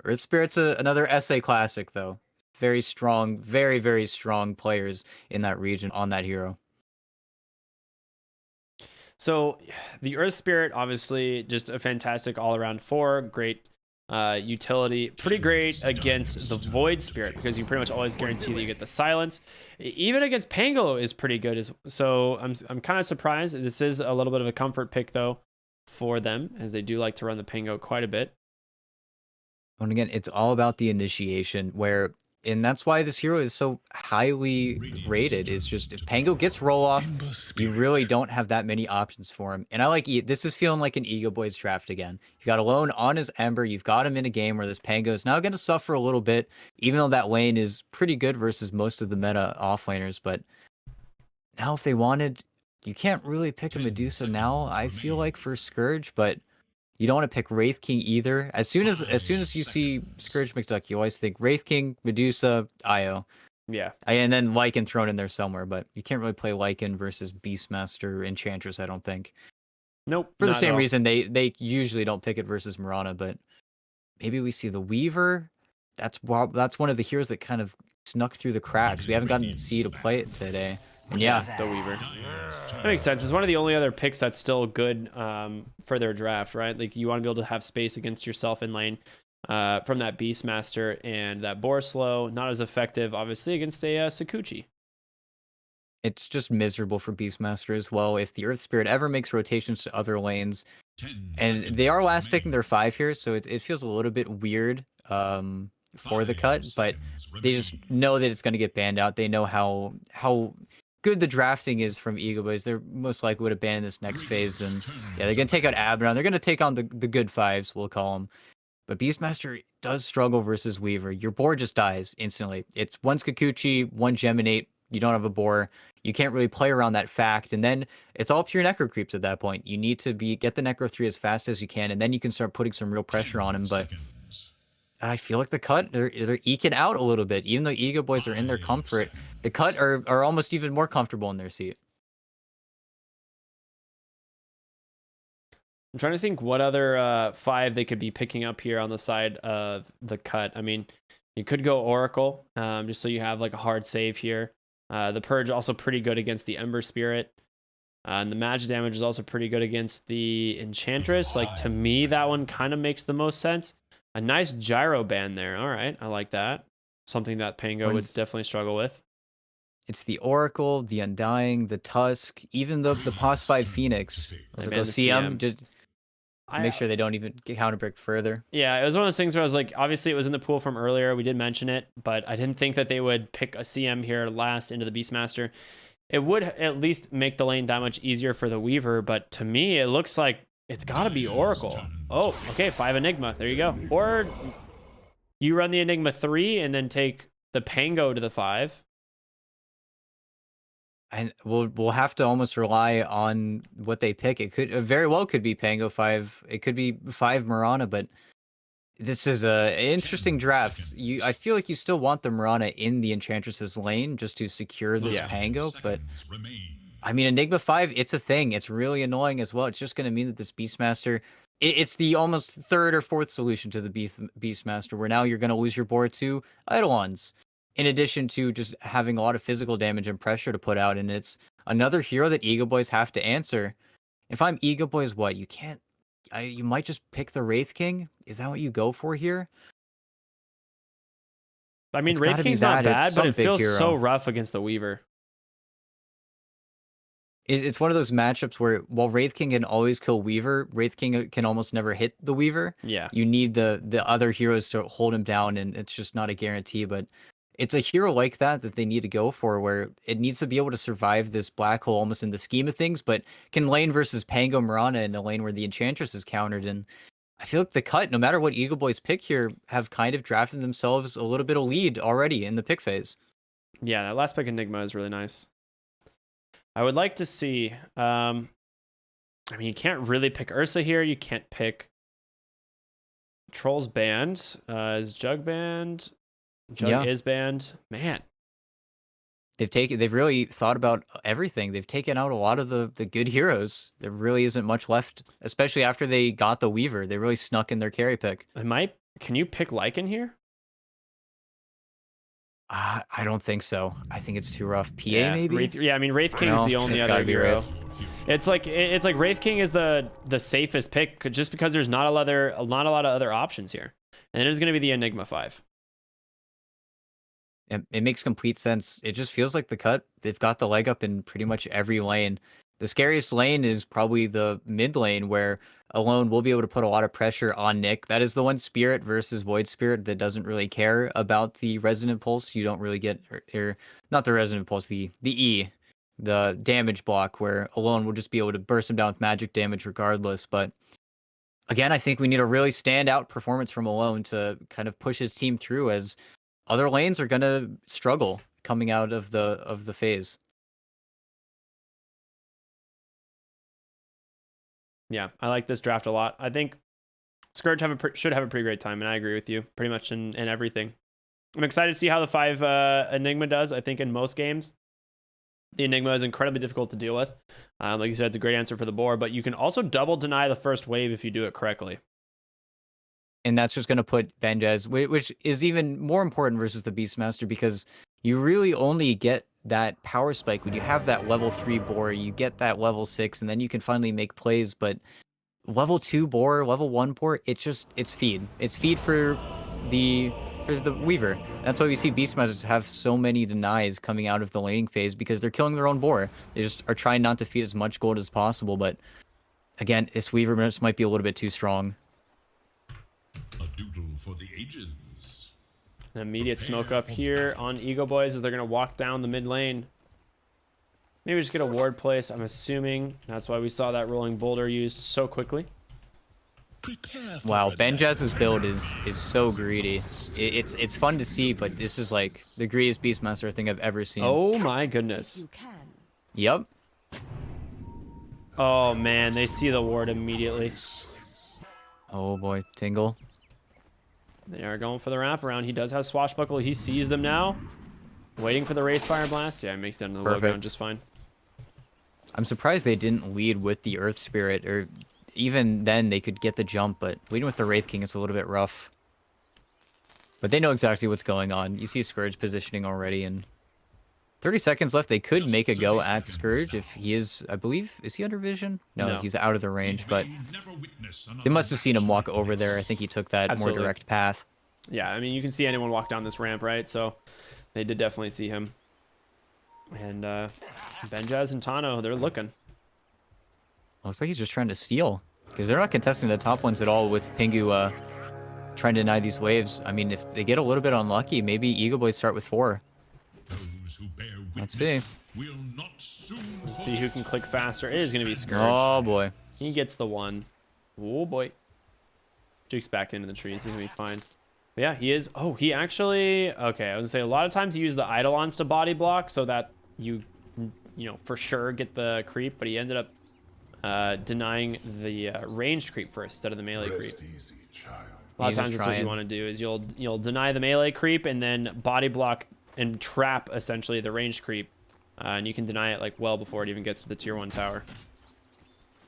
Earth Spirit's another SA classic, though. Very strong, very, very strong players in that region on that hero. So the Earth Spirit, obviously, just a fantastic all-around 4. Great utility. Pretty great against the Void Spirit because you pretty much always guarantee that you get the silence. Even against Pangolo is pretty good. So I'm kind of surprised. This is a little bit of a comfort pick, though, for them, as they do like to run the Pango quite a bit. And again, it's all about the initiation, and that's why this hero is so highly rated. Is just if Pango gets roll off, you really don't have that many options for him. And I like this is feeling like an Egoboys draft again. You got Alone on his Ember. You've got him in a game where this Pango is now going to suffer a little bit, even though that lane is pretty good versus most of the meta offlaners. But now, if they wanted, you can't really pick a Medusa now. I feel like for Scourge, but you don't want to pick Wraith King either. As soon as you see Scourge McDuck, you always think Wraith King, Medusa, Io. Yeah. And then Lycan thrown in there somewhere, but you can't really play Lycan versus Beastmaster Enchantress, I don't think. Nope. For the same reason they usually don't pick it versus Mirana, but maybe we see the Weaver. That's one of the heroes that kind of snuck through the cracks. We haven't gotten to see to play it today. And yeah, the Weaver. That makes sense. It's one of the only other picks that's still good for their draft, right? Like you want to be able to have space against yourself in lane from that Beastmaster, and that Borslow, not as effective, obviously, against a Sakuchi. It's just miserable for Beastmaster as well. If the Earth Spirit ever makes rotations to other lanes, and they are last picking their 5 here, so it feels a little bit weird for the cut, but they just know that it's going to get banned out. They know how good the drafting is from Egoboys. They're most likely would abandon this next phase, and yeah, they're going to take out Abaddon. They're going to take on the good 5s, we'll call them. But Beastmaster does struggle versus Weaver. Your board just dies instantly. It's one Kikuchi, one Geminate. You don't have a boar. You can't really play around that fact. And then it's all pure Necro creeps at that point. You need to get the Necro 3 as fast as you can, and then you can start putting some real pressure on him. But I feel like the cut, they're eking out a little bit. Even though Egoboys are in their comfort, the cut are almost even more comfortable in their seat. I'm trying to think what other 5 they could be picking up here on the side of the cut. I mean, you could go Oracle, just so you have like a hard save here. The Purge also pretty good against the Ember Spirit. And the magic damage is also pretty good against the Enchantress. Like, to me, that one kind of makes the most sense. A nice gyro ban there. All right, I like that. Something that Pango would definitely struggle with. It's the Oracle, the Undying, the Tusk, even the Pos 5 Phoenix. Go CM, just make sure they don't even get counterbricked further. Yeah, it was one of those things where I was like, obviously it was in the pool from earlier. We did mention it, but I didn't think that they would pick a CM here last into the Beastmaster. It would at least make the lane that much easier for the Weaver, but to me, it looks like it's got to be Oracle. Oh, okay, 5 Enigma. There you go. Or you run the Enigma 3 and then take the Pango to the 5. And we'll have to almost rely on what they pick. It could very well could be Pango 5. It could be 5 Mirana, but this is a interesting draft. I feel like you still want the Mirana in the Enchantress's lane just to secure this Pango, but I mean Enigma 5, it's a thing. It's really annoying as well. It's just going to mean that this Beastmaster, it's the almost 3rd or 4th solution to the Beastmaster, where now you're going to lose your board to Eidolons, in addition to just having a lot of physical damage and pressure to put out. And it's another hero that Egoboys have to answer. If I'm Egoboys, what? You can't... you might just pick the Wraith King? Is that what you go for here? I mean, Wraith King's not bad, but it feels so rough against the Weaver. It's one of those matchups where, while Wraith King can always kill Weaver, Wraith King can almost never hit the Weaver. Yeah. You need the other heroes to hold him down, and it's just not a guarantee. But it's a hero like that they need to go for, where it needs to be able to survive this black hole almost in the scheme of things, but can lane versus Pango Mirana in a lane where the Enchantress is countered. And I feel like the cut, no matter what Egoboys pick here, have kind of drafted themselves a little bit of lead already in the pick phase. Yeah, that last pick Enigma is really nice. I would like to see... I mean, you can't really pick Ursa here. You can't pick Troll's banned. Is Jug banned? Jug is banned. Man. They've really thought about everything. They've taken out a lot of the good heroes. There really isn't much left, especially after they got the Weaver. They really snuck in their carry pick. It might Can you pick Lycan here? I don't think so. I think it's too rough. PA Yeah, maybe? I mean Wraith King is No, the only it's other gotta be hero. Wraith. It's like Wraith King is the safest pick just because there's not a lot of other options here, and it is going to be the Enigma 5. It makes complete sense. It just feels like the cut. They've got the leg up in pretty much every lane. The scariest lane is probably the mid lane where Alone will be able to put a lot of pressure on Nick. That is the one Spirit versus Void Spirit that doesn't really care about the Resonant Pulse. You don't really get, or not the Resonant Pulse, the E, the damage block where Alone will just be able to burst him down with magic damage regardless. But again, I think we need a really standout performance from Alone to kind of push his team through as other lanes are gonna struggle coming out of the phase. Yeah, I like this draft a lot. I think Scourge should have a pretty great time, and I agree with you pretty much in everything. I'm excited to see how the 5 Enigma does. I think in most games, the Enigma is incredibly difficult to deal with. Like you said, it's a great answer for the board, but you can also double deny the first wave if you do it correctly. And that's just gonna put Benjaz, which is even more important versus the Beastmaster because you really only get that power spike when you have that level 3 boar, you get that level 6, and then you can finally make plays, but level 2 boar, level 1 boar, it's feed. It's feed for the Weaver. That's why we see Beastmasters have so many denies coming out of the laning phase because they're killing their own boar. They just are trying not to feed as much gold as possible, but again, this Weaver just might be a little bit too strong. A doodle for the ages. An immediate smoke up here on Egoboys as they're going to walk down the mid lane. Maybe just get a ward place, I'm assuming. That's why we saw that rolling boulder used so quickly. Wow, Benjaz's build is so greedy. It's fun to see, but this is like the greediest Beastmaster I think I've ever seen. Oh my goodness. Yep. Oh man, they see the ward immediately. Oh boy, Tingle. They are going for the wraparound. He does have Swashbuckle. He sees them now. Waiting for the Race Fire Blast. Yeah, he makes it into the low ground just fine. I'm surprised they didn't lead with the Earth Spirit, or even then they could get the jump, but leading with the Wraith King is a little bit rough. But they know exactly what's going on. You see Scourge positioning already, and 30 seconds left. They could make a go at Scourge if he is, I believe, is he under vision? No, he's out of the range, but they must have seen him walk over there. I think he took that more direct path. Yeah, I mean, you can see anyone walk down this ramp, right? So they did definitely see him. And Benjaz and Tano, they're looking. Looks like he's just trying to steal, because they're not contesting the top ones at all with Pingu trying to deny these waves. I mean, if they get a little bit unlucky, maybe Egoboys start with 4. Let's see. Let's see who can click faster. It is going to be Scourge. Oh, boy. He gets the 1. Oh, boy. Juke's back into the trees. He's going to be fine. But yeah, he is. Oh, he actually... Okay, I was going to say, a lot of times you use the Eidolons to body block so that you know, for sure get the creep, but he ended up denying the ranged creep first instead of the melee creep. Easy, child. A lot of times that's what you want to do is you'll deny the melee creep and then body block and trap essentially the ranged creep, and you can deny it like well before it even gets to the tier 1 tower.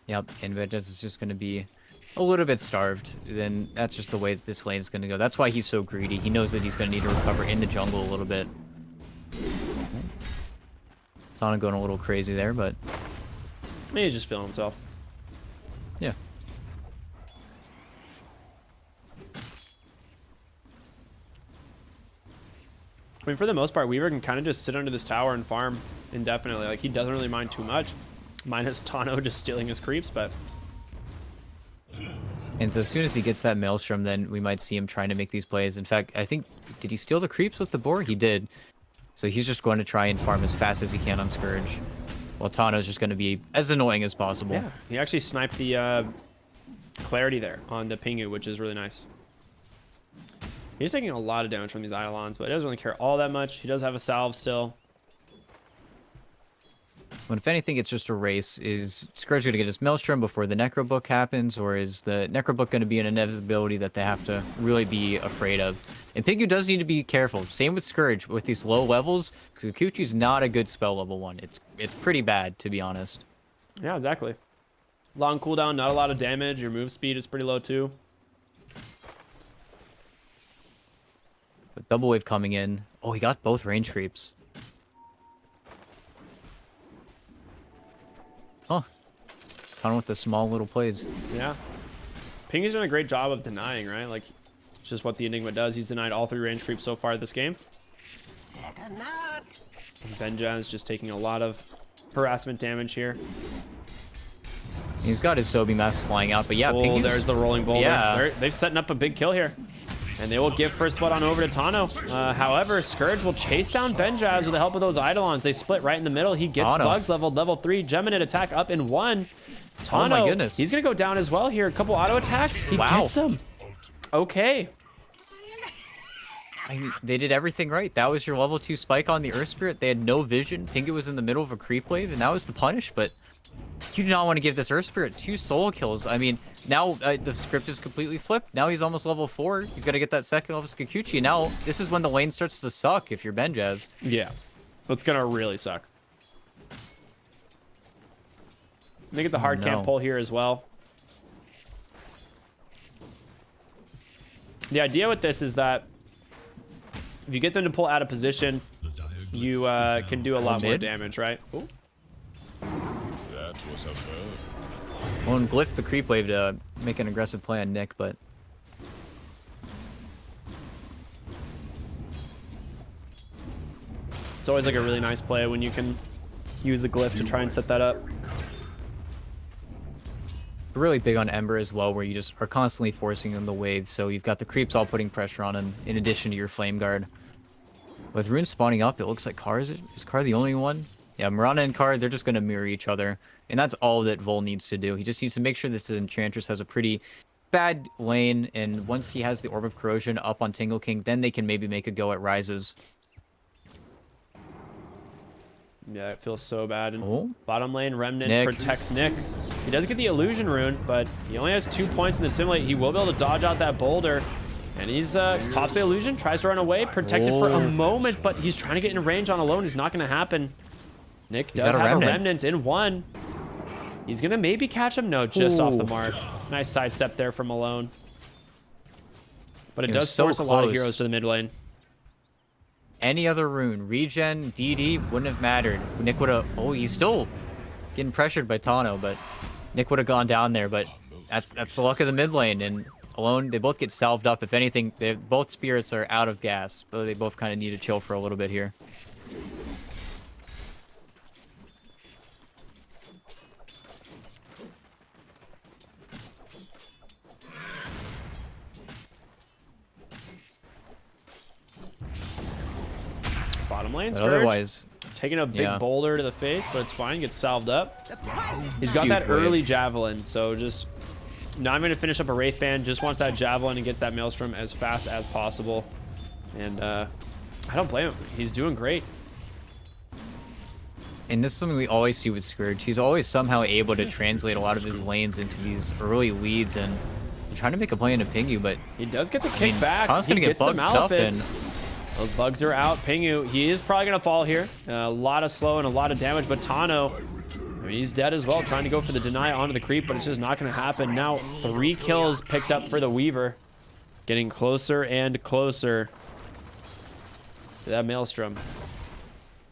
Yep, and Benjaz is just going to be a little bit starved. Then that's just the way that this lane is going to go. That's why he's so greedy. He knows that he's going to need to recover in the jungle a little bit. Tana going a little crazy there, but Maybe he's just feeling himself. yeah. I mean, for the most part, Weaver can kind of just sit under this tower and farm indefinitely. Like, he doesn't really mind too much. Minus Tano just stealing his creeps, but... And so as soon as he gets that Maelstrom, then we might see him trying to make these plays. In fact, I think... Did he steal the creeps with the boar? He did. So he's just going to try and farm as fast as he can on Scourge. While Tano's just going to be as annoying as possible. Yeah, he actually sniped the clarity there on the Pingu, which is really nice. He's taking a lot of damage from these Eidolons, but he doesn't really care all that much. He does have a salve still. But if anything, it's just a race. Is Scourge going to get his Maelstrom before the Necro Book happens, or is the Necro Book going to be an inevitability that they have to really be afraid of? And Pingu does need to be careful. Same with Scourge. With these low levels, Kukuchi's not a good spell level 1. It's pretty bad, to be honest. Yeah, exactly. Long cooldown, not a lot of damage. Your move speed is pretty low too. But double wave coming in. Oh, he got both range creeps. Huh. Kind of with the small little plays. Yeah. Pingy's done a great job of denying, right? Like, it's just what the Enigma does. He's denied all 3 range creeps so far this game. Benjaz just taking a lot of harassment damage here. He's got his Sobi mask flying out, but yeah, Oh, Pingy's... there's the rolling boulder. Yeah. They're setting up a big kill here. And they will give first blood on over to Tano. However, Scourge will chase down Benjaz with the help of those Eidolons. They split right in the middle. He gets Tano. bugs leveled, level 3. Geminid attack up in 1. Tano, Oh my goodness. he's going to go down as well here. A couple auto attacks. He Wow. gets him. Okay. I mean, they did everything right. That was your level 2 spike on the Earth Spirit. They had no vision. Pingu was in the middle of a creep wave, and that was the punish, but you do not want to give this Earth Spirit 2 solo kills. I mean, now the script is completely flipped. Now he's almost level 4. He's got to get that second level Kikuchi. Now, this is when the lane starts to suck if you're Benjaz. Yeah. It's going to really suck. They get the hard camp pull here as well. The idea with this is that if you get them to pull out of position, you can do a lot more mid? damage, right? Ooh. That was a bird. Well, and glyph the creep wave to make an aggressive play on Nick, but It's always like a really nice play when you can use the glyph to try and set that up. really big on Ember as well, where you just are constantly forcing him the waves, so you've got the creeps all putting pressure on him, in addition to your Flame Guard. With Rune spawning up, it looks like Carr is Carr the only one? Yeah, Mirana and Carr, they're just going to mirror each other, and that's all that Vol needs to do. He just needs to make sure that his Enchantress has a pretty bad lane, and once he has the Orb of Corrosion up on Tingle King, then they can maybe make a go at Rises. Yeah, it feels so bad. And Oh. bottom lane, Remnant Nick. protects Nick. He does get the Illusion Rune, but he only has 2 points in the Simulate. He will be able to dodge out that boulder. And he's pops the Illusion, tries to run away, protected for a moment, but he's trying to get in range on Alone. It's not going to happen. Nick does have a Remnant in one. He's going to maybe catch him. No, just off the mark. Nice sidestep there from Alone. But it He was does so force a lot of close. heroes to the mid lane. Any other rune, regen, DD, wouldn't have mattered. Nick would have... Oh, he's still getting pressured by Tano, but Nick would have gone down there, but that's the luck of the mid lane, and Alone, they both get salved up. If anything, both spirits are out of gas, but they both kind of need to chill for a little bit here. Bottom lane, But Scourge. otherwise, Taking a big boulder to the face, but it's fine. Gets salved up. He's got Huge that wave. early Javelin, so just not even to finish up a Wraith Band. Just wants that Javelin and gets that Maelstrom as fast as possible. And I don't blame him. He's doing great. and this is something we always see with Scourge. He's always somehow able to translate a lot of his lanes into these early leads, and I'm trying to make a play into Pingu, but He does get the kick back. Tom's He gonna get gets the bugged up, Malefice. and Those bugs are out. Pingu, he is probably going to fall here. A lot of slow and a lot of damage, but Tano, I mean, he's dead as well, trying to go for the deny onto the creep, but it's just not going to happen. Now, 3 kills picked up for the Weaver. Getting closer and closer to that Maelstrom.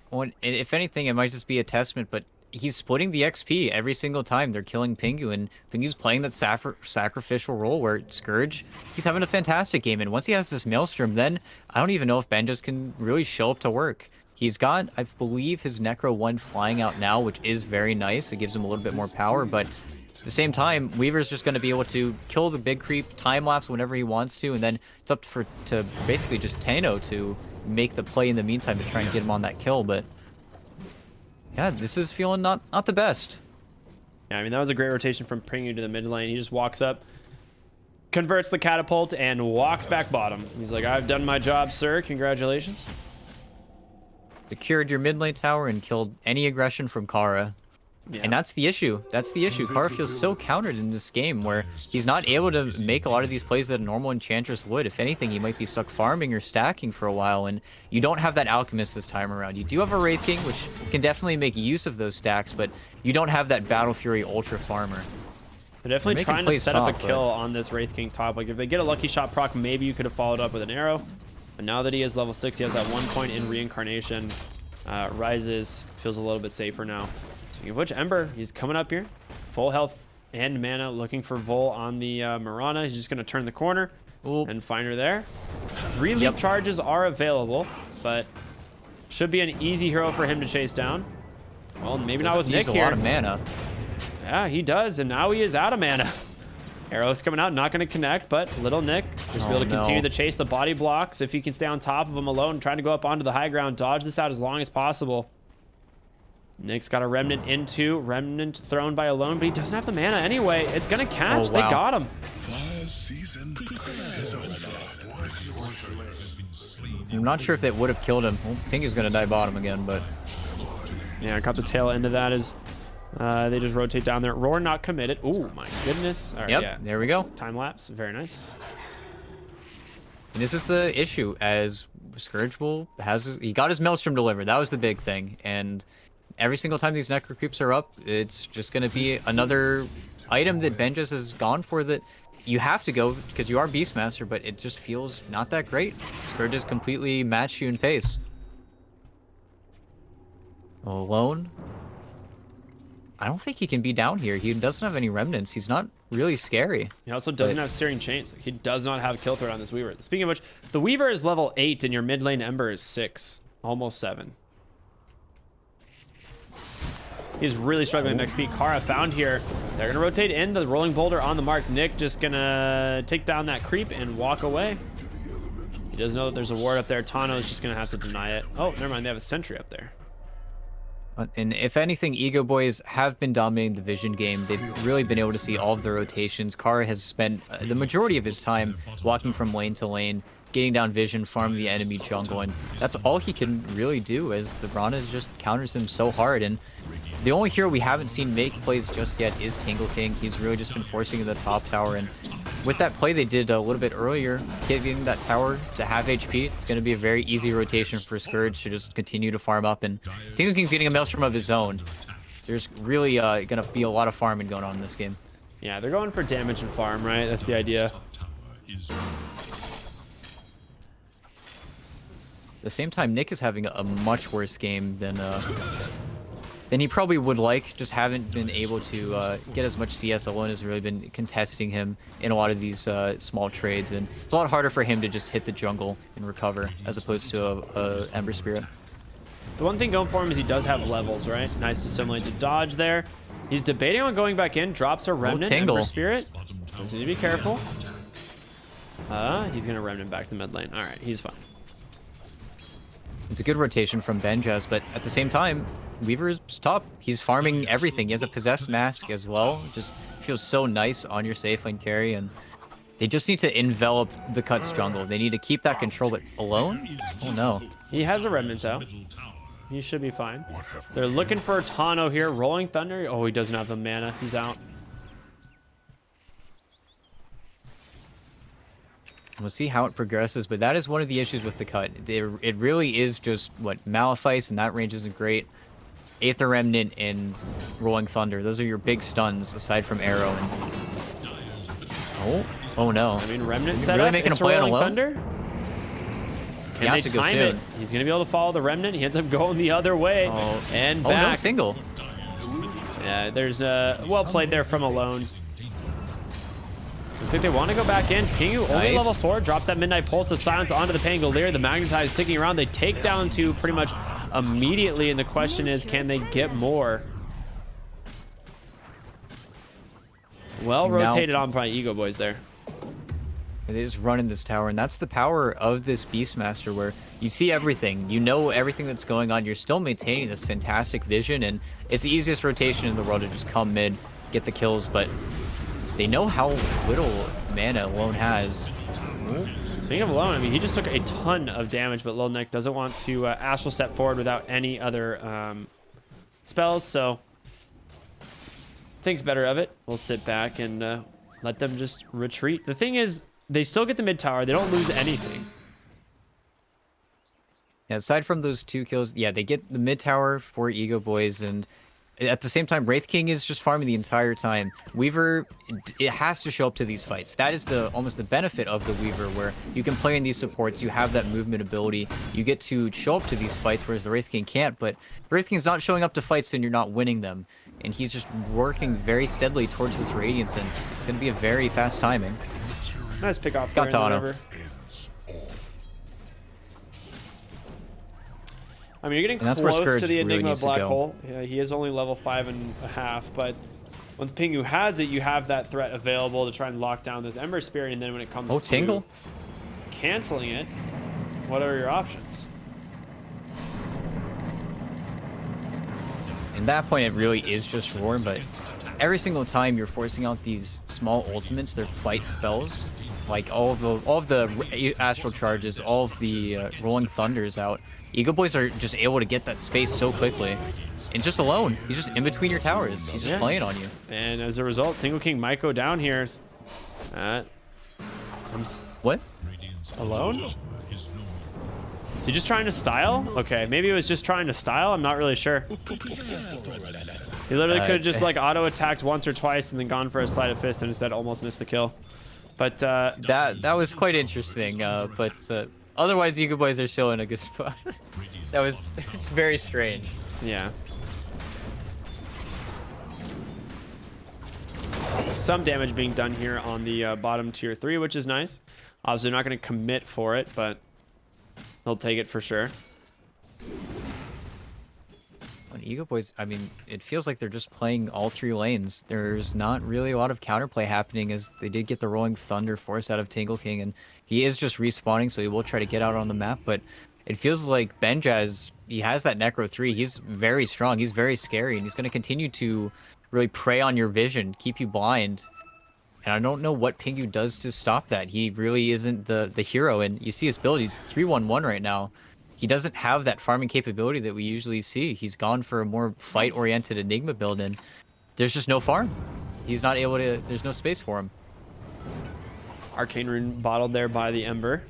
well, and if anything, it might just be a testament, but he's splitting the XP every single time they're killing Pingu, and Pingu's playing that sacrificial role where Scourge, he's having a fantastic game, and once he has this Maelstrom, then I don't even know if Benjas can really show up to work. He's got, I believe, his Necro 1 flying out now, which is very nice. It gives him a little bit more power, but at the same time, Weaver's just going to be able to kill the big creep, time-lapse whenever he wants to, and then it's up to basically just Tano to make the play in the meantime to try and get him on that kill, but yeah, this is feeling not the best. Yeah, I mean, that was a great rotation from Pingu to the mid lane. He just walks up, converts the catapult, and walks back bottom. He's like, I've done my job, sir. Congratulations. Secured your mid lane tower and killed any aggression from Kara. Yeah. And that's the issue. That's the issue. Kara feels so countered in this game where he's not able to make a lot of these plays that a normal Enchantress would. If anything, he might be stuck farming or stacking for a while, and you don't have that Alchemist this time around. You do have a Wraith King, which can definitely make use of those stacks, but you don't have that Battle Fury Ultra Farmer. They're definitely making trying to plays set up a top, kill on this Wraith King top. Like, if they get a Lucky Shot proc, maybe you could have followed up with an arrow. But now that he is level 6, he has that 1 point in reincarnation. Rises, feels a little bit safer now. Speaking of which, Ember, he's coming up here. Full health and mana, looking for Vol on the Mirana. He's just going to turn the corner and find her there. 3 leap charges are available, but should be an easy hero for him to chase down. Well, maybe not with Nick here. A lot of mana. Yeah, he does, and now he is out of mana. Arrows coming out, not going to connect, but little Nick just be able to continue to chase the body blocks. If he can stay on top of him alone, trying to go up onto the high ground, dodge this out as long as possible. Nick's got a Remnant into, Remnant thrown by Alone, but he doesn't have the mana anyway. It's going to catch. They got him. I'm not sure if that would have killed him. Well, Pink is going to die bottom again, but... Yeah, I caught the tail end of that as they just rotate down there. Roar not committed. Oh, my goodness. All right, yeah, there we go. Time lapse. Very nice. And this is the issue, as Scourge he got his Maelstrom delivered. That was the big thing. And every single time these Necro Creeps are up, it's just going to be another item that Ben just has gone for that you have to go because you are Beastmaster, but it just feels not that great. Scourge has completely matched you in pace. Alone? I don't think he can be down here. He doesn't have any remnants. He's not really scary. He also doesn't have Searing Chains. He does not have kill threat on this Weaver. Speaking of which, the Weaver is level 8 and your mid lane Ember is 6. Almost 7. He's really struggling next beat. Kara found here. They're going to rotate in the Rolling Boulder on the mark. Nick just going to take down that creep and walk away. He doesn't know that there's a ward up there. Tano is just going to have to deny it. Oh, never mind. They have a sentry up there. And if anything, Egoboys have been dominating the vision game. They've really been able to see all of the rotations. Kara has spent the majority of his time walking from lane to lane, getting down vision, farming the enemy jungle, and that's all he can really do, as the Brana just counters him so hard. And the only hero we haven't seen make plays just yet is Tingle King. He's really just been forcing the top tower, and with that play they did a little bit earlier, getting that tower to half HP, it's going to be a very easy rotation for Scourge to just continue to farm up, and Tingle King's getting a Maelstrom of his own. There's really going to be a lot of farming going on in this game. Yeah, they're going for damage and farm, right? That's the idea. At the same time, Nick is having a much worse game than he probably would like. Just haven't been able to get as much CS. Alone has really been contesting him in a lot of these small trades, and it's a lot harder for him to just hit the jungle and recover as opposed to a Ember Spirit. The one thing going for him is he does have levels, right? Nice to simulate to dodge there. He's debating on going back in, drops a Remnant, Ember Spirit. Does need to be careful. He's going to Remnant back to mid lane. All right, he's fine. It's a good rotation from Benjas, but at the same time, Weaver's top. He's farming everything. He has a Possessed Mask as well. It just feels so nice on your safe lane carry, and they just need to envelop the Cut's jungle. They need to keep that control, but Alone? Oh no. He has a Remnant out. He should be fine. They're looking for Tano here. Rolling Thunder. Oh, he doesn't have the mana. He's out. We'll see how it progresses, but that is one of the issues with the Cut. It really is just, Malefice, and that range isn't great. Aether Remnant and Rolling Thunder. Those are your big stuns, aside from Arrow. And... Oh no. I mean, Remnant set really up making a play on Alone? Thunder? Can they time it? He's going to be able to follow the Remnant. He ends up going the other way and back. Oh no, Tingle. Yeah, there's a well played there from Alone. Looks like they want to go back in. Pingu, only level 4, drops that Midnight Pulse to silence onto the Pangolier. The Magnetize ticking around. They take down 2 pretty much immediately, and the question is, can they get more? Well rotated on by Egoboys there. They just run in this tower, and that's the power of this Beastmaster, where you see everything. You know everything that's going on. You're still maintaining this fantastic vision, and it's the easiest rotation in the world to just come mid, get the kills, but they know how little mana Alone has. Speaking of Alone, I mean, he just took a ton of damage, but Lil Nick doesn't want to astral step forward without any other spells, so thinks better of it. We'll sit back and let them just retreat. The thing is, they still get the mid tower. They don't lose anything. Yeah, aside from those 2 kills, yeah, they get the mid tower for Egoboys, and at the same time, Wraith King is just farming the entire time. Weaver, it has to show up to these fights. That is almost the benefit of the Weaver, where you can play in these supports, you have that movement ability, you get to show up to these fights, whereas the Wraith King can't. But Wraith King's not showing up to fights and you're not winning them. And he's just working very steadily towards this Radiance, and it's going to be a very fast timing. Nice pick off. Got to auto. I mean, you're getting close to the Enigma Black Hole. Yeah, he is only level 5.5, but once Pingu has it, you have that threat available to try and lock down this Ember Spirit, and then when it comes to Tingle canceling it, what are your options? In that point, it really is just Roar, but every single time you're forcing out these small ultimates, they're fight spells, like all of the Astral Charges, all of the Rolling Thunders out. Egoboys are just able to get that space so quickly. And just alone, he's just in between your towers. He's just playing on you. And as a result, Tingle King might go down here. What? Alone? Is he just trying to style? Okay, maybe it was just trying to style. I'm not really sure. He literally could have just like auto attacked once or twice and then gone for a sleight of fist and instead almost missed the kill. But that was quite interesting. But otherwise, the Egoboys are still in a good spot. It's very strange. Yeah. Some damage being done here on the bottom tier 3, which is nice. Obviously, they're not going to commit for it, but they'll take it for sure. On Egoboys, I mean, it feels like they're just playing all 3 lanes. There's not really a lot of counterplay happening, as they did get the Rolling Thunder force out of Tingle King, and he is just respawning, so he will try to get out on the map, but it feels like Benjaz, he has that Necro 3. He's very strong, he's very scary, and he's going to continue to really prey on your vision, keep you blind. And I don't know what Pingu does to stop that. He really isn't the hero, and you see his build, he's 3-1-1 right now. He doesn't have that farming capability that we usually see. He's gone for a more fight-oriented Enigma build, and there's just no farm. He's not able to, there's no space for him. Arcane Rune bottled there by the Ember.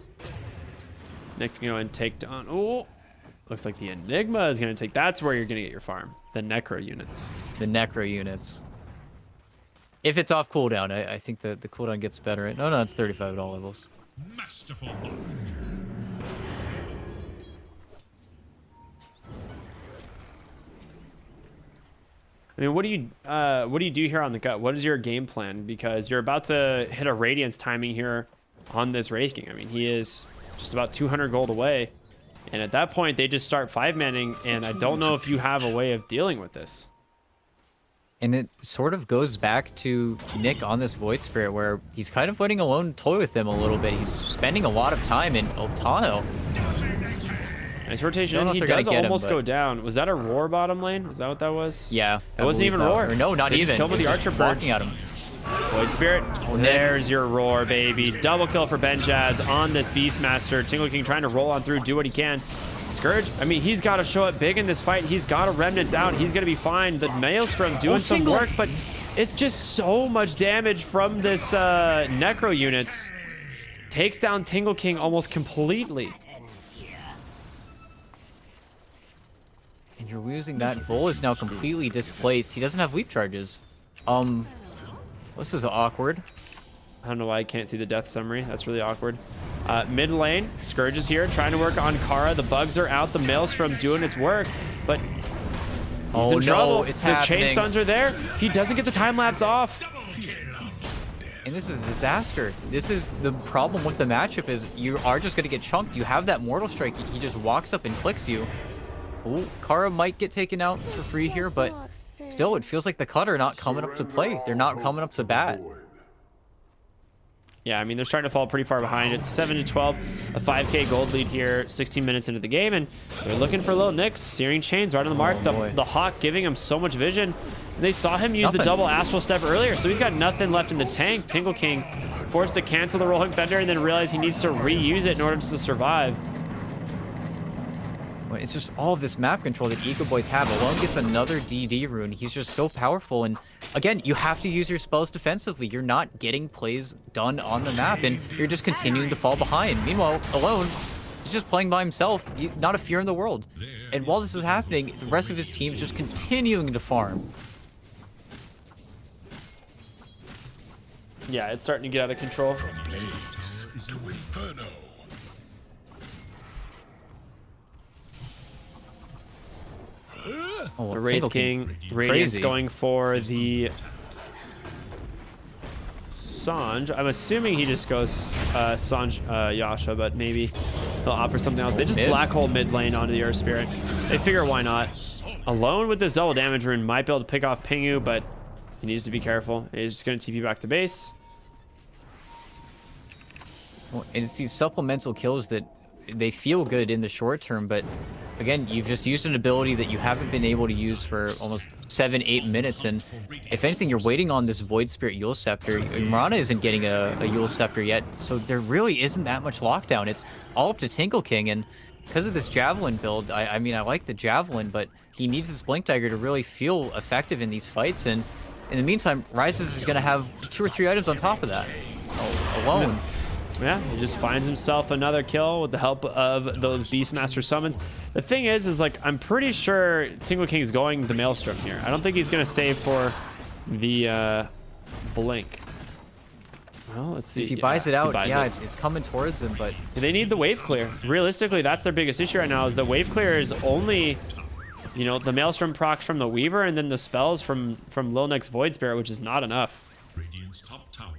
Next, go and take down. Oh, looks like the Enigma is going to take. That's where you're going to get your farm. The Necro units. The Necro units. If it's off cooldown, I think the cooldown gets better. No, it's 35 at all levels. Masterful. I mean, what do you do here on the gut? What is your game plan? Because you're about to hit a Radiance timing here on this Wraith King. I mean, he is just about 200 gold away, and at that point, they just start 5-manning, and I don't know if you have a way of dealing with this. And it sort of goes back to Nick on this Void Spirit, where he's kind of letting Alone toy with him a little bit. He's spending a lot of time in Otano. Nice rotation. He does almost go down. Was that a Roar bottom lane? Is that what that was? Yeah. It wasn't even Roar. Or no, not they even. Just killed with the Archer blocking at him. Void Spirit. Oh, there's your Roar, baby. Double kill for Benjaz on this Beastmaster. Tingle King trying to roll on through, do what he can. Scourge, I mean, he's got to show up big in this fight. He's got a Remnant out. He's going to be fine. The Maelstrom doing some work, but it's just so much damage from this Necro units. Takes down Tingle King almost completely. And you're losing that. Vol is now completely displaced. He doesn't have leap charges. This is awkward. I don't know why I can't see the death summary. That's really awkward. Mid lane, Scourge is here, trying to work on Kara. The bugs are out. The Maelstrom doing its work, but he's in trouble. It's his happening. chain stuns are there. He doesn't get the time lapse off. And this is a disaster. This is the problem with the matchup, is you are just going to get chunked. You have that Mortal Strike. He just walks up and clicks you. Ooh, Kara might get taken out for free here, but still, it feels like the Cut are not coming up to play. They're not coming up to bat. Yeah, I mean, they're starting to fall pretty far behind. It's 7-12, a 5k gold lead here, 16 minutes into the game, and they're looking for little nicks. Searing Chains right on the mark. The Hawk giving him so much vision. And they saw him use the double Astral Step earlier, so he's got nothing left in the tank. Tingle King forced to cancel the Rolling Thunder and then realize he needs to reuse it in order to survive. It's just all of this map control that Egoboys have. Alone gets another DD rune. He's just so powerful. And again, you have to use your spells defensively. You're not getting plays done on the map, and you're just continuing to fall behind. Meanwhile, Alone, he's just playing by himself. Not a fear in the world. And while this is happening, the rest of his team's just continuing to farm. Yeah, it's starting to get out of control. Blaze to Inferno. Oh, The Wraith King, Radiant's crazy. going for the Sanj. I'm assuming he just goes Sanj Yasha, but maybe they'll opt for something else. They just Mid? black hole mid lane onto the Earth Spirit. They figure why not. Alone with this double damage rune, might be able to pick off Pingu, but he needs to be careful. He's just going to TP back to base. Well, and it's these supplemental kills that they feel good in the short term, but again, you've just used an ability that you haven't been able to use for almost 7-8 minutes, and if anything, you're waiting on this Void Spirit Yule Scepter. Mirana isn't getting a Yule Scepter yet, so there really isn't that much lockdown. It's all up to Tingle King, and because of this Javelin build, I mean, I like the Javelin, but he needs this Blink Dagger to really feel effective in these fights, and in the meantime, Rises is going to have 2 or 3 items on top of that, alone. Yeah, he just finds himself another kill with the help of those Beastmaster summons. The thing is like, I'm pretty sure Tingle King's going the Maelstrom here. I don't think he's going to save for the Blink. Well, let's see. If he buys it out, buys yeah, it. it's coming towards him, but They need the wave clear. Realistically, that's their biggest issue right now, is the wave clear is only, you know, the Maelstrom procs from the Weaver and then the spells from Lil Nick's Void Spirit, which is not enough. Radiant's top tower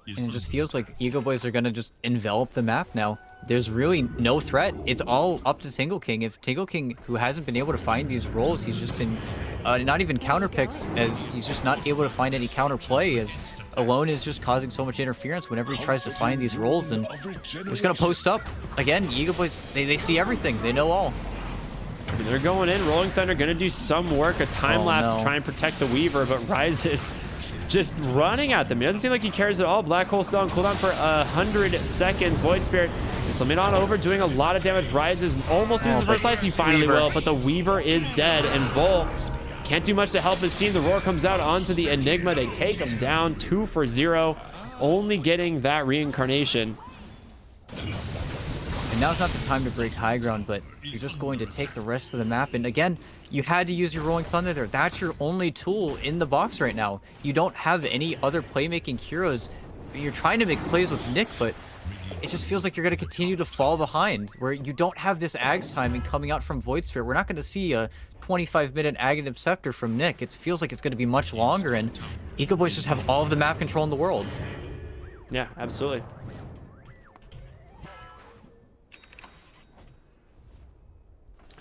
is and it just feels like Egoboys are going to just envelop the map now. There's really no threat. It's all up to Tingle King. If Tingle King, who hasn't been able to find these roles, he's just been not even counterpicked, as he's just not able to find any counterplay, as Alone is just causing so much interference whenever he tries to find these roles, and they're just going to post up. Again, Egoboys, they see everything. They know all. And they're going in. Rolling Thunder going to do some work, a time lapse no. to try and protect the Weaver, but Rises just running at them. It doesn't seem like he cares at all. Black Hole still on cooldown for 100 seconds. Void Spirit is slimming on over, doing a lot of damage. Rises almost loses the first life. He finally will, but the Weaver is dead, and Vol can't do much to help his team. The Roar comes out onto the Enigma. They take him down 2 for 0, only getting that reincarnation. And now's not the time to break high ground, but you're just going to take the rest of the map. And again, you had to use your Rolling Thunder there. That's your only tool in the box right now. You don't have any other playmaking heroes. You're trying to make plays with Nick, but it just feels like you're going to continue to fall behind, where you don't have this Ags timing coming out from Void Spirit. We're not going to see a 25-minute Aghanim Scepter from Nick. It feels like it's going to be much longer, and Egoboys just have all of the map control in the world. Yeah, absolutely.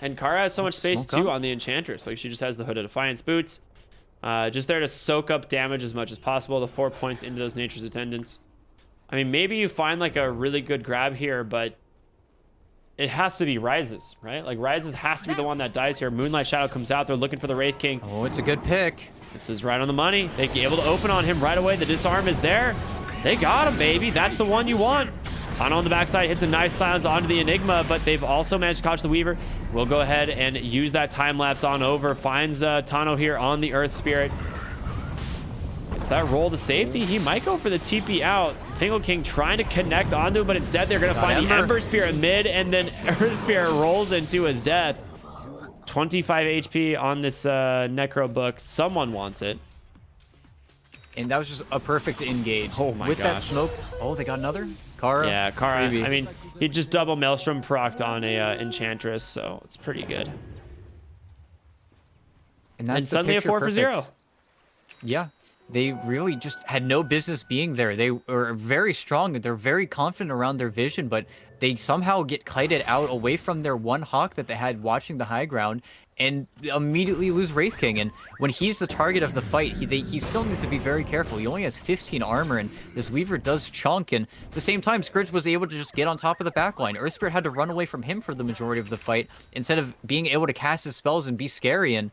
And Kara has so much space Smoke too up. on the Enchantress. Like, she just has the Hood of Defiance boots. Just there to soak up damage as much as possible. The 4 points into those Nature's Attendants. I mean, maybe you find like a really good grab here, but it has to be Rises, right? Like, Rises has to be the one that dies here. Moonlight Shadow comes out. They're looking for the Wraith King. Oh, it's a good pick. This is right on the money. They be able to open on him right away. The disarm is there. They got him, baby. That's the one you want. Tano on the backside hits a nice silence onto the Enigma, but they've also managed to catch the Weaver. We'll go ahead and use that time lapse on over. Finds Tano here on the Earth Spirit. It's that roll to safety. He might go for the TP out. Tingle King trying to connect onto it, but instead they're going to find the Ember Spirit mid, and then Earth Spirit rolls into his death. 25 HP on this Necro book. Someone wants it. And that was just a perfect engage. Oh my With that gosh. smoke. Oh, they got another? Kara? Yeah, Kara. Freebie. I mean, he just double Maelstrom procced on a Enchantress, so it's pretty good. And that's And the suddenly a picture 4 for 0. perfect. Yeah. They really just had no business being there. They were very strong. They're very confident around their vision, but they somehow get kited out away from their one hawk that they had watching the high ground and immediately lose Wraith King. And when he's the target of the fight, he still needs to be very careful. He only has 15 armor, and this Weaver does chunk. And at the same time, Scourge was able to just get on top of the backline. Earth Spirit had to run away from him for the majority of the fight instead of being able to cast his spells and be scary. And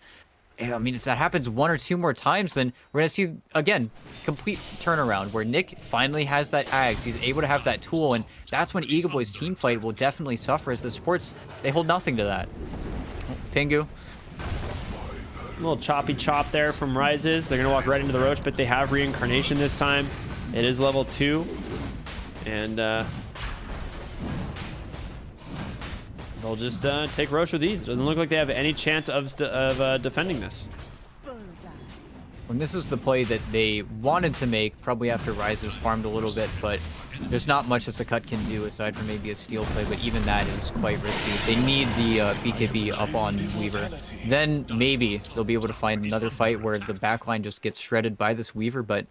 I mean, if that happens 1 or 2 more times, then we're going to see, again, complete turnaround where Nick finally has that Ags. He's able to have that tool, and that's when Egoboys' team fight will definitely suffer, as the supports, they hold nothing to that. Pingu. A little choppy chop there from Rises. They're going to walk right into the Roach, but they have Reincarnation this time. It is level 2. And they'll just take Roche with ease. It doesn't look like they have any chance of defending this. And this is the play that they wanted to make, probably after Rises farmed a little bit, but there's not much that the cut can do aside from maybe a steal play, but even that is quite risky. They need the BKB up on Weaver. Then maybe they'll be able to find another fight where the backline just gets shredded by this Weaver, but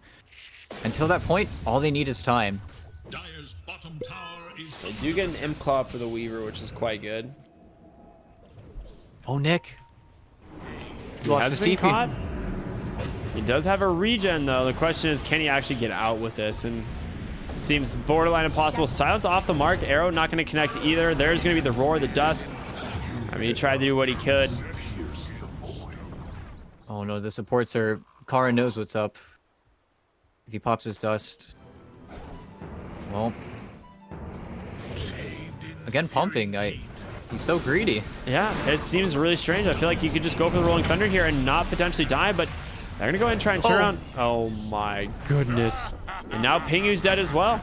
until that point, all they need is time. Dire's bottom tower is They do get an Imp Claw for the Weaver, which is quite good. Oh, Nick. He He lost has his been TP. caught. He does have a regen, though. The question is, can he actually get out with this? And it seems borderline impossible. Silence off the mark. Arrow not going to connect either. There's going to be the roar, the dust. I mean, he tried to do what he could. Oh no, the supports are... Kara knows what's up. If he pops his dust... Well... Again, pumping. He's so greedy. Yeah, it seems really strange. I feel like you could just go for the Rolling Thunder here and not potentially die, but they're going to go ahead and try and turn around. Oh my goodness. And now Pingu's dead as well.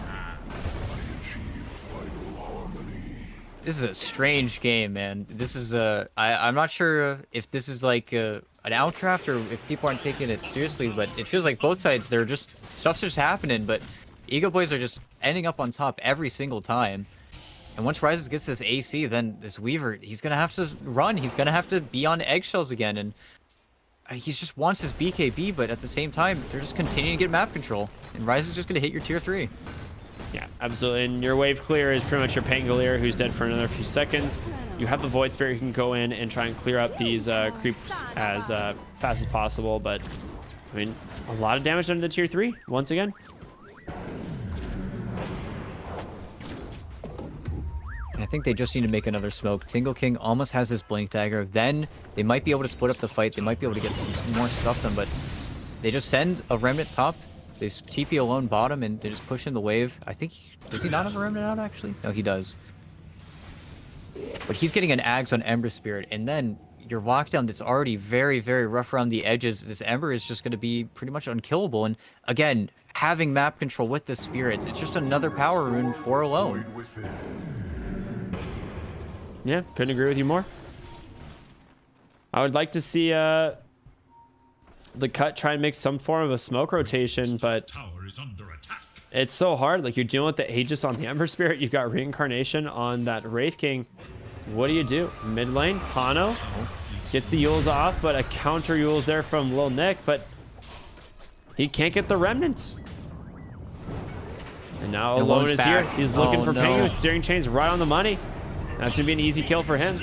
This is a strange game, man. This is I'm not sure if this is like an outdraft or if people aren't taking it seriously, but it feels like both sides, they're just... Stuff's just happening, but Egoboys are just ending up on top every single time. And once Rises gets this AC, then this Weaver, he's going to have to run. He's going to have to be on eggshells again. And he just wants his BKB, but at the same time, they're just continuing to get map control. And Rise is just going to hit your tier 3. Yeah, absolutely. And your wave clear is pretty much your Pangolier, who's dead for another few seconds. You have the Void Spirit, you can go in and try and clear up these creeps as fast as possible. But, I mean, a lot of damage done to the tier 3, once again. I think they just need to make another smoke. Tingle King almost has his Blink Dagger. Then they might be able to split up the fight. They might be able to get some more stuff done, but they just send a Remnant top. They TP alone bottom, and they just push in the wave. I think... Does he not have a Remnant out, actually? No, he does. But he's getting an Ags on Ember Spirit, and then your lockdown that's already very, very rough around the edges, this Ember is just going to be pretty much unkillable. And again, having map control with the Spirits, it's just another power rune for alone. Yeah, couldn't agree with you more. I would like to see the cut try and make some form of a smoke rotation, but tower is under attack. it's so hard. Like, you're dealing with the Aegis on the Ember Spirit. You've got Reincarnation on that Wraith King. What do? Mid lane, Tano gets the Yules off, but a counter Yules there from Lil Nick, but he can't get the Remnants. And now Alone is here. He's looking for Pingu. Steering chains right on the money. That's going to be an easy kill for him.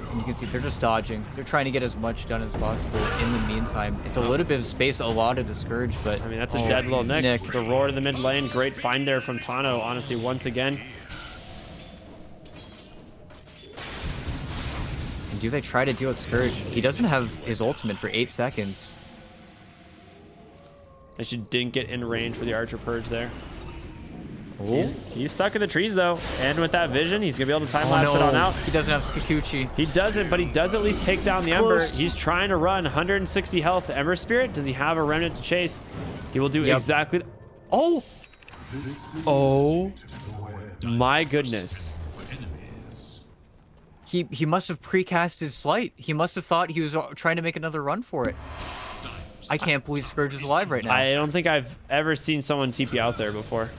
And you can see they're just dodging. They're trying to get as much done as possible in the meantime. It's a little bit of space allotted to Scourge, but... I mean, that's a dead Lil Nick. The roar to the mid lane. Great find there from Tano, honestly, once again. And do they try to deal with Scourge? He doesn't have his ultimate for 8 seconds. She didn't get in range for the Archer Purge there. Oh. He's stuck in the trees, though. And with that vision, he's going to be able to time-lapse it on out. He doesn't have Kikuchi. He doesn't, but he does at least take down the Ember. He's trying to run 160 health. Ember Spirit, does he have a Remnant to chase? He will do exactly... Oh! Oh my goodness. He must have precast his Slight. He must have thought he was trying to make another run for it. I can't believe Scourge is alive right now. I don't think I've ever seen someone TP out there before.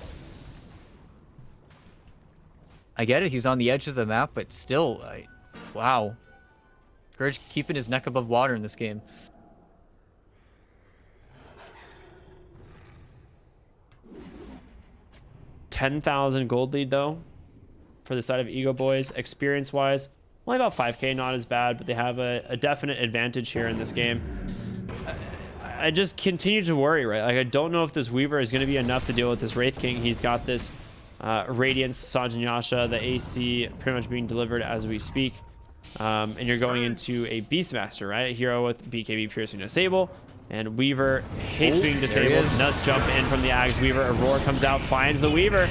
I get it, he's on the edge of the map, but still, wow. Scourge keeping his neck above water in this game. $10,000 gold lead, though, for the side of Egoboys. Experience-wise, only about 5k, not as bad, but they have a definite advantage here in this game. I just continue to worry, right? Like, I don't know if this Weaver is going to be enough to deal with this Wraith King. He's got this Radiance, Sanjin Yasha, the AC pretty much being delivered as we speak. And you're going into a Beastmaster, right? A hero with BKB piercing disable. And Weaver hates being disabled. Does jump in from the Ags Weaver. Aurora comes out, finds the Weaver.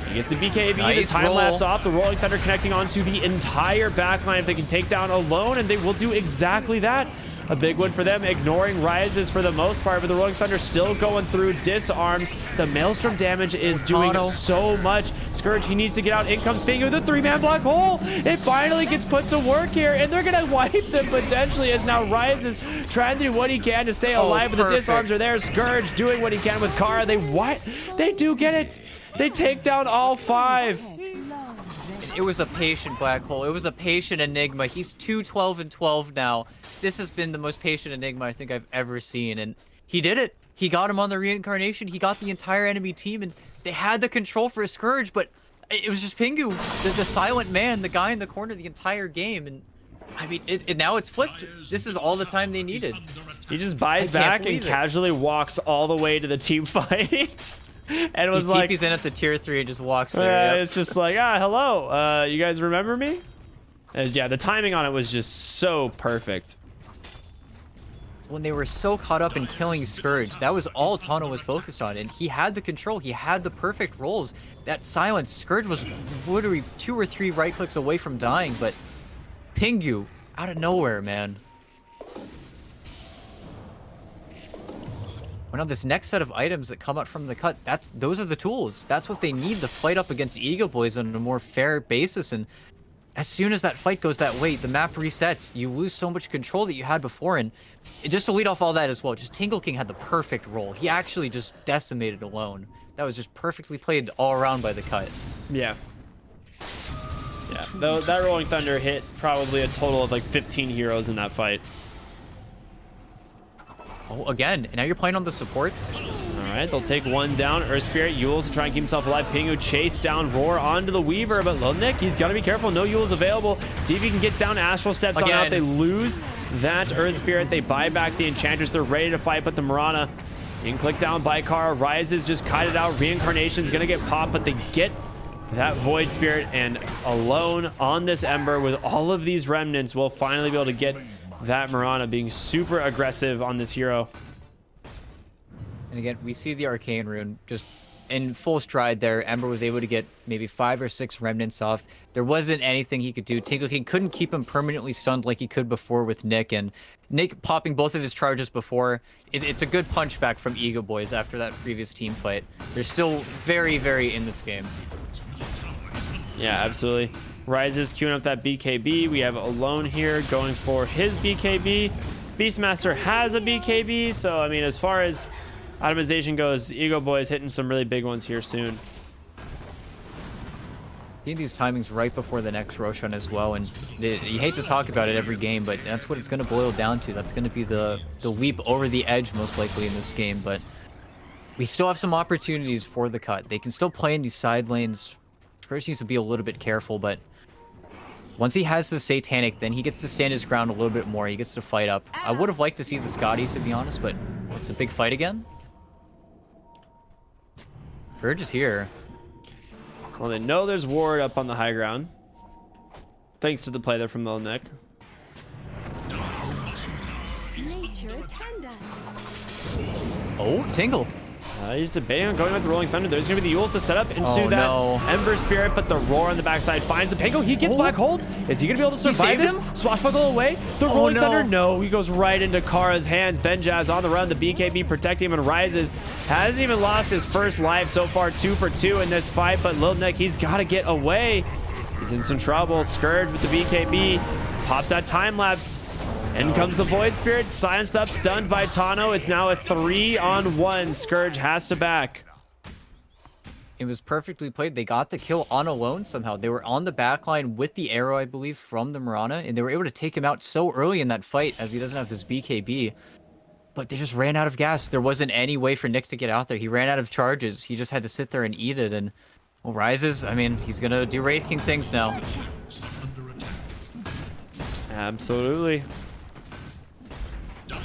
He gets the BKB, Nice the time roll. lapse off, the Rolling Thunder connecting onto the entire backline. If they can take down alone, and they will do exactly that. A big one for them, ignoring rises for the most part, but the Rolling Thunder still going through, disarmed. The Maelstrom damage is doing so much. Scourge, he needs to get out. In comes Bingo, the 3-man black hole. It finally gets put to work here, and they're going to wipe them potentially as now Rises trying to do what he can to stay alive, but the disarms are there. Scourge doing what he can with Kara. They do get it. They take down all 5. It was a patient black hole. It was a patient Enigma. He's 2-12 and 12 now. This has been the most patient Enigma I think I've ever seen, and he did it. He got him on the reincarnation. He got the entire enemy team, and they had the control for a Scourge, but it was just Pingu, the silent man, the guy in the corner the entire game, and I mean, now it's flipped. This is all the time they needed. He just buys back and casually walks all the way to the team fight. And it was like, he's in at the tier 3 and just walks there. Yep. It's just like, hello. You guys remember me? Yeah, the timing on it was just so perfect. When they were so caught up in killing Scourge, that was all Tano was focused on, and he had the control. He had the perfect rolls. That silence, Scourge was literally 2 or 3 right clicks away from dying, but Pingu, out of nowhere, man. Well, now this next set of items that come out from the cut, those are the tools. That's what they need to fight up against Egoboys on a more fair basis, and as soon as that fight goes that way, the map resets. You lose so much control that you had before, and just to lead off all that as well, just Tingle King had the perfect role. He actually just decimated alone. That was just perfectly played all around by the cut. Yeah. Yeah, that Rolling Thunder hit probably a total of like 15 heroes in that fight. Oh, again, and now you're playing on the supports? All right, they'll take one down. Earth Spirit, Yules to try and keep himself alive. Pingu chase down Roar onto the Weaver, but Lil Nick, he's got to be careful. No Yules available. See if he can get down. Astral steps on out. They lose that Earth Spirit. They buy back the Enchantress. They're ready to fight, but the Mirana in click down by Kara. Rises, just kited out. Reincarnation's going to get popped, but they get that Void Spirit, and alone on this Ember with all of these remnants, we'll finally be able to get that Mirana being super aggressive on this hero. And again, we see the Arcane Rune just in full stride there. Ember was able to get maybe 5 or 6 remnants off. There wasn't anything he could do. Tingle King couldn't keep him permanently stunned like he could before with Nick, and Nick popping both of his charges before. It's a good punch back from Egoboys after that previous team fight. They're still very, very in this game. Yeah, absolutely. Rises queuing up that BKB. We have Alone here going for his BKB. Beastmaster has a BKB, so I mean, as far as itemization goes, Egoboys hitting some really big ones here soon. Getting these timings right before the next Roshan as well, and you hate to talk about it every game, but that's what it's going to boil down to. That's going to be the leap over the edge most likely in this game, but we still have some opportunities for the cut. They can still play in these side lanes. Scourge needs to be a little bit careful, but once he has the Satanic, then he gets to stand his ground a little bit more. He gets to fight up. I would have liked to see the Scotty, to be honest, but it's a big fight again. Scourge is here. Well, they know there's ward up on the high ground. Thanks to the play there from Lil Nick. Nature attend us. Oh, Tingle. He's debating on going with the Rolling Thunder. There's going to be the Yules to set up into that Ember Spirit, but the Roar on the backside finds the Pango. He gets Black Hold. Is he going to be able to survive this? Swashbuckle away. The Rolling Thunder, no. He goes right into Kara's hands. Benjaz on the run. The BKB protecting him and Rises. Hasn't even lost his first life so far. 2 for 2 in this fight, but Lil Nick, he's got to get away. He's in some trouble. Scourge with the BKB. Pops that time lapse. In comes the Void Spirit, silenced up, stunned by Tano. It's now a 3-on-1. Scourge has to back. It was perfectly played. They got the kill on Alone somehow. They were on the backline with the arrow, I believe, from the Mirana, and they were able to take him out so early in that fight as he doesn't have his BKB. But they just ran out of gas. There wasn't any way for Nick to get out there. He ran out of charges. He just had to sit there and eat it. And well, Rises, I mean, he's going to do Wraith King things now. Absolutely.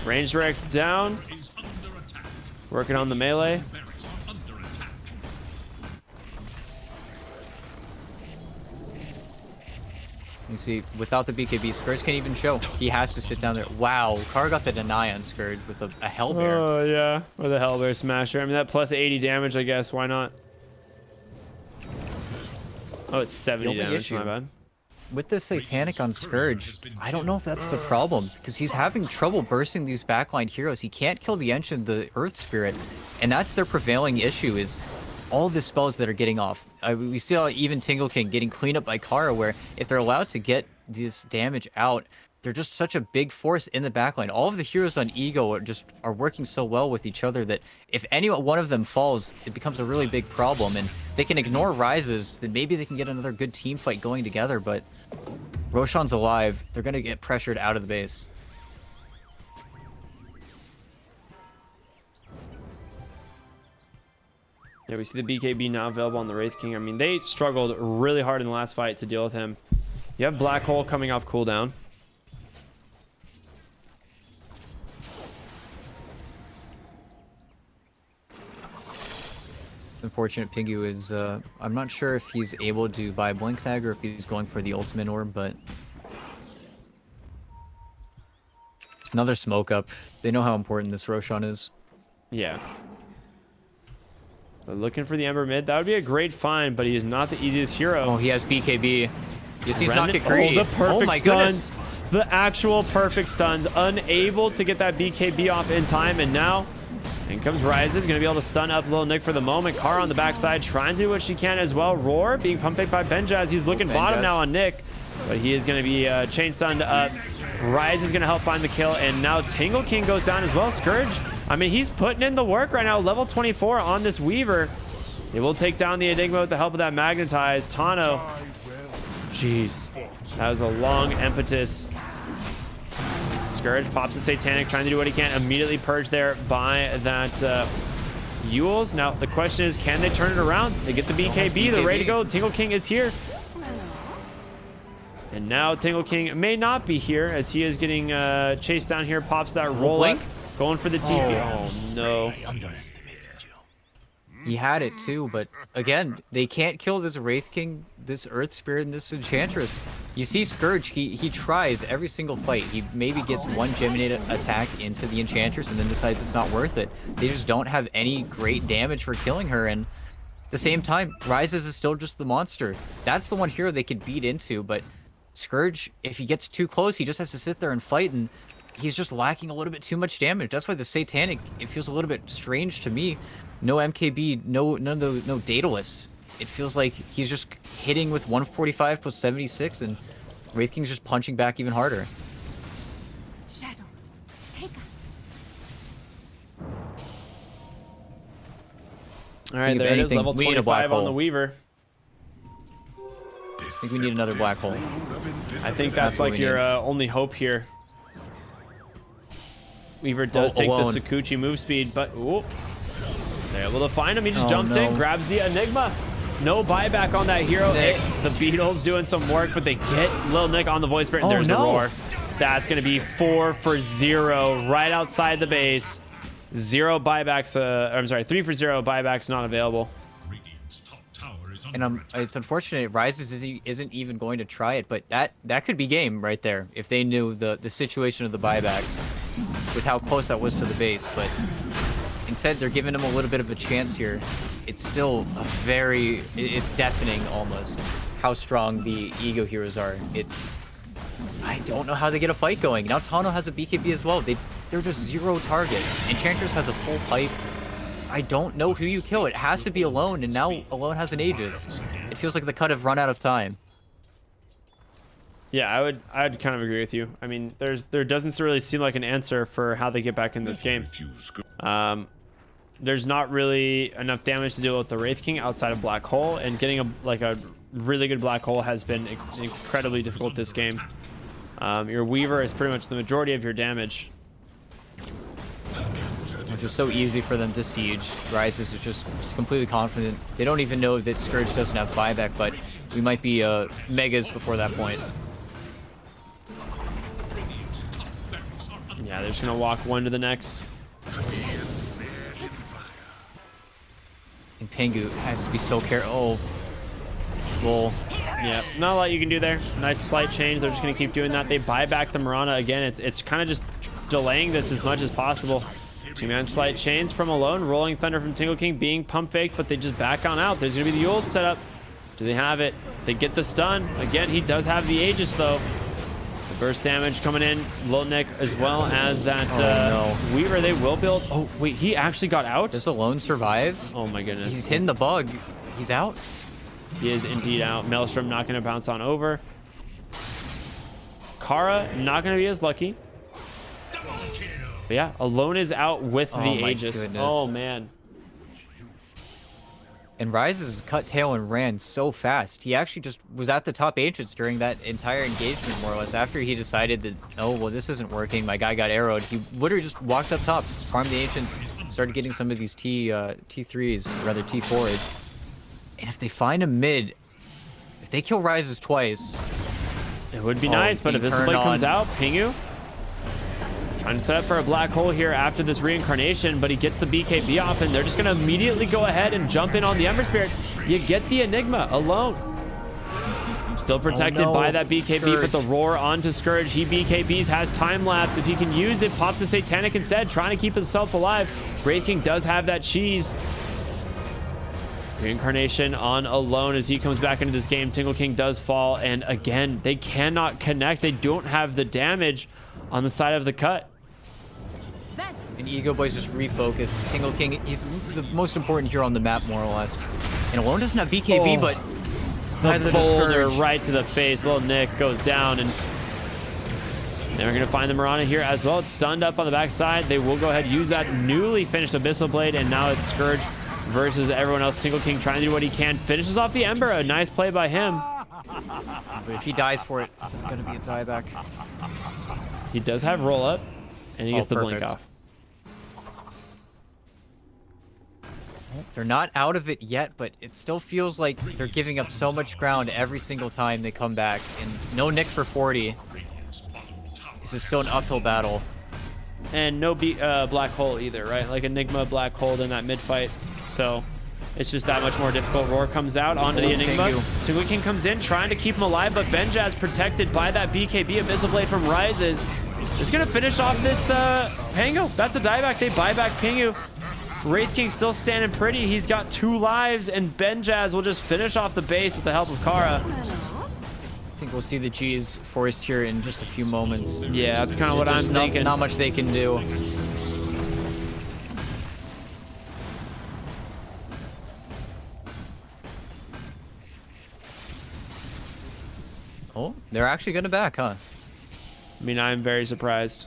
Range Rex down. Working on the melee. You see, without the BKB, Scourge can't even show. He has to sit down there. Wow, Kara got the deny on Scourge with a Hellbear. Oh, yeah. With a Hellbear Smasher. I mean, that plus 80 damage, I guess. Why not? Oh, it's 70 The only damage. My issue- bad. With the Satanic on Scourge, I don't know if that's the problem, because he's having trouble bursting these backline heroes. He can't kill the Ancient, the Earth Spirit, and that's their prevailing issue, is all the spells that are getting off. We see how even Tingle King getting cleaned up by Kara, where if they're allowed to get this damage out, they're just such a big force in the backline. All of the heroes on Ego are working so well with each other that if any one of them falls, it becomes a really big problem. And they can ignore Rises, then maybe they can get another good team fight going together. But Roshan's alive. They're gonna get pressured out of the base. Yeah, we see the BKB now available on the Wraith King. I mean, they struggled really hard in the last fight to deal with him. You have Black Hole coming off cooldown. Unfortunate Pingu is, I'm not sure if he's able to buy Blink Tag or if he's going for the ultimate orb, but it's another smoke up. They know how important this Roshan is. Yeah. But looking for the Ember mid. That would be a great find, but he is not the easiest hero. Oh, he has BKB. Yes, he's not Remnant- get greedy. Oh, the perfect my stuns. goodness. The actual perfect stuns. Unable to get that BKB off in time, and now in comes Rises. Going to be able to stun up Lil Nick for the moment. Kara on the backside trying to do what she can as well. Roar being pumped faked by Benjaz. He's looking bottom now on Nick, but he is going to be chain stunned up. Rise is going to help find the kill, and now Tingle King goes down as well. Scourge, I mean, he's putting in the work right now. Level 24 on this Weaver. They will take down the Enigma with the help of that Magnetize. Tano. Jeez. That was a long impetus. Scourge pops the Satanic, trying to do what he can. Immediately purged there by that Yules. Now, the question is, can they turn it around? They get the BKB. They're ready to go. Tingle King is here. And now Tingle King may not be here, as he is getting chased down here. Pops that roll up. Going for the TP. Oh, no. He had it too, but again, they can't kill this Wraith King, this Earth Spirit, and this Enchantress. You see Scourge, he tries every single fight. He maybe gets one Geminate attack into the Enchantress and then decides it's not worth it. They just don't have any great damage for killing her, and at the same time, Rises is still just the monster. That's the one hero they could beat into, but Scourge, if he gets too close, he just has to sit there and fight, and he's just lacking a little bit too much damage. That's why the Satanic, it feels a little bit strange to me. No MKB, no Daedalus. It feels like he's just hitting with 145 plus 76, and Wraith King's just punching back even harder. Shadows, take us. All right, there it is. Level 25 on the Weaver. I think we need another black hole. I think that's like your only hope here. Weaver does take the Sakuchi move speed, but ooh, they're able to find him. He just jumps in, grabs the Enigma. No buyback on that hero. The Beatles doing some work, but they get Lil Nick on the Void Spirit, and there's the roar. That's going to be 4 for 0 right outside the base. 0 buybacks. I'm sorry, 3 for 0 buybacks not available. And it's unfortunate Rises isn't even going to try it, but that could be game right there if they knew the situation of the buybacks with how close that was to the base. But instead, they're giving him a little bit of a chance here. It's still it's deafening almost how strong the Ego heroes are. I don't know how they get a fight going. Now Tano has a BKB as well. They're just 0 targets. Enchantress has a full pipe. I don't know who you kill. It has to be Alone, and now Alone has an Aegis. It feels like the cut have run out of time. Yeah, I'd kind of agree with you. I mean, there doesn't really seem like an answer for how they get back in this game. There's not really enough damage to deal with the Wraith King outside of Black Hole, and getting a really good Black Hole has been incredibly difficult this game. Your Weaver is pretty much the majority of your damage. Which is so easy for them to siege. Rises is just completely confident. They don't even know that Scourge doesn't have buyback, but we might be megas before that point. Yeah, they're just gonna walk one to the next. And Pingu has to be so careful. Oh, lol. Yeah, not a lot you can do there. Nice slight change. They're just gonna keep doing that. They buy back the Mirana again. It's kind of just delaying this as much as possible. 2-man slight chains from Alone. Rolling Thunder from Tingle King being pump faked, but they just back on out. There's going to be the Yules set up. Do they have it? They get the stun. Again, he does have the Aegis, though. The burst damage coming in. Lil Nick, as well as that Weaver, they will build. Oh, wait, he actually got out? Does Alone survive? Oh, my goodness. He's hitting the bug. He's out. He is indeed out. Maelstrom not going to bounce on over. Kara not going to be as lucky. But yeah, Alone is out with the Aegis. Goodness. Oh, man. And Rises cut tail and ran so fast. He actually just was at the top Ancients during that entire engagement, more or less. After he decided that, oh, well, this isn't working, my guy got arrowed, he literally just walked up top, farmed the Ancients, started getting some of these T3s, rather T4s. And if they find a mid, if they kill Rises twice... It would be nice, but if this blade comes out, Pingu trying to set up for a black hole here after this reincarnation, but he gets the BKB off, and they're just going to immediately go ahead and jump in on the Ember Spirit. You get the Enigma Alone. Still protected by that BKB, Scourge. But the roar onto Scourge. He BKBs, has time lapse. If he can use it, pops the Satanic instead, trying to keep himself alive. Wraith King does have that cheese. Reincarnation on Alone as he comes back into this game. Tingle King does fall, and again, they cannot connect. They don't have the damage on the side of the cut. And Egoboys just refocused. Tingle King, he's the most important hero on the map, more or less. And Alone doesn't have BKB, but the boulder right to the face. Little Nick goes down, and they're going to find the Mirana here as well. It's stunned up on the backside. They will go ahead and use that newly finished Abyssal Blade, and now it's Scourge versus everyone else. Tingle King trying to do what he can. Finishes off the Ember. A nice play by him. But if he dies for it, it's going to be a dieback. He does have roll up, and he gets the blink off. They're not out of it yet, but it still feels like they're giving up so much ground every single time they come back. And no Nick for 40. This is still an uphill battle. And no black hole either, right? Like Enigma, black hole in that mid fight. So it's just that much more difficult. Roar comes out onto the Enigma. Tingle King comes in trying to keep him alive, but Benjaz protected by that BKB Abyssal Blade from Rises. Just going to finish off this Pango. That's a dieback. They buy back Pingu. Wraith King still standing pretty. He's got 2 lives, and Benjaz will just finish off the base with the help of Kara. I think we'll see the G's forced here in just a few moments. Yeah, that's kind of what I'm thinking. Not much they can do. Oh, they're actually going to back, huh? I mean, I'm very surprised.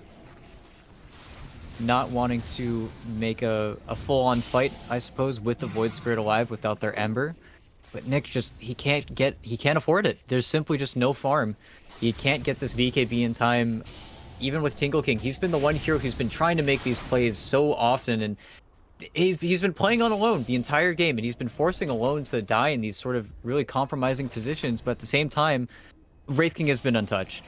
Not wanting to make a full-on fight, I suppose, with the Void Spirit alive without their Ember. But Nick just, he can't afford it. There's simply just no farm. He can't get this BKB in time, even with Tingle King. He's been the one hero who's been trying to make these plays so often, and he's been playing on Alone the entire game, and he's been forcing Alone to die in these sort of really compromising positions, but at the same time, Wraith King has been untouched.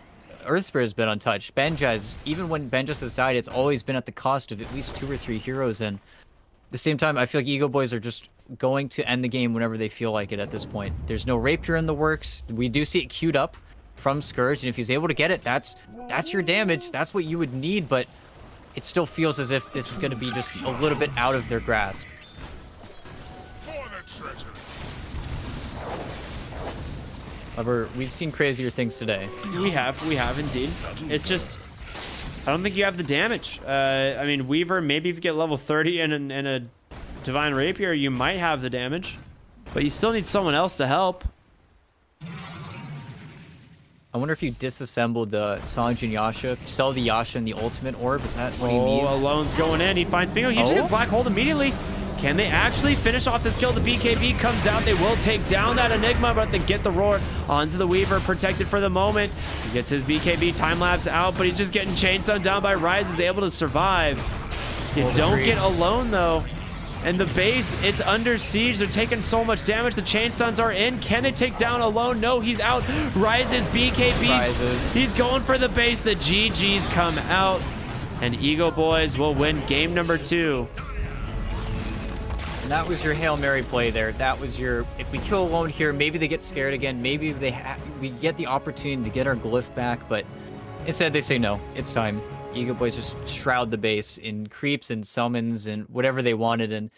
Earth Spirit has been untouched. Benjaz, even when Benjaz has died, it's always been at the cost of at least 2 or 3 heroes, and at the same time, I feel like Egoboys are just going to end the game whenever they feel like it at this point. There's no Rapier in the works. We do see it queued up from Scourge, and if he's able to get it, that's your damage. That's what you would need, but it still feels as if this is going to be just a little bit out of their grasp. However, we've seen crazier things today. We have indeed. It's just, I don't think you have the damage. I mean, Weaver, maybe if you get level 30 and a Divine Rapier, you might have the damage, but you still need someone else to help. I wonder if you disassemble the Sanjin Yasha, sell the Yasha and the ultimate orb. Is that what he needs? Oh, Alone's going in. He finds Bingo. He just gets Black Hold immediately. Can they actually finish off this kill? The BKB comes out. They will take down that Enigma, but they get the roar onto the Weaver, protected for the moment. He gets his BKB time-lapse out, but he's just getting chain stunned down by Rise. Is able to survive. You don't get Alone, though. And the base, it's under siege. They're taking so much damage. The chain stuns are in. Can they take down Alone? No, he's out. Rises, BKBs. He's going for the base. The GGs come out. And Egoboys will win game number 2. And that was your Hail Mary play there. That was your, if we kill Alone here, maybe they get scared again. Maybe we get the opportunity to get our glyph back, but instead they say no, it's time. Egoboys just shroud the base in creeps and summons and whatever they wanted, and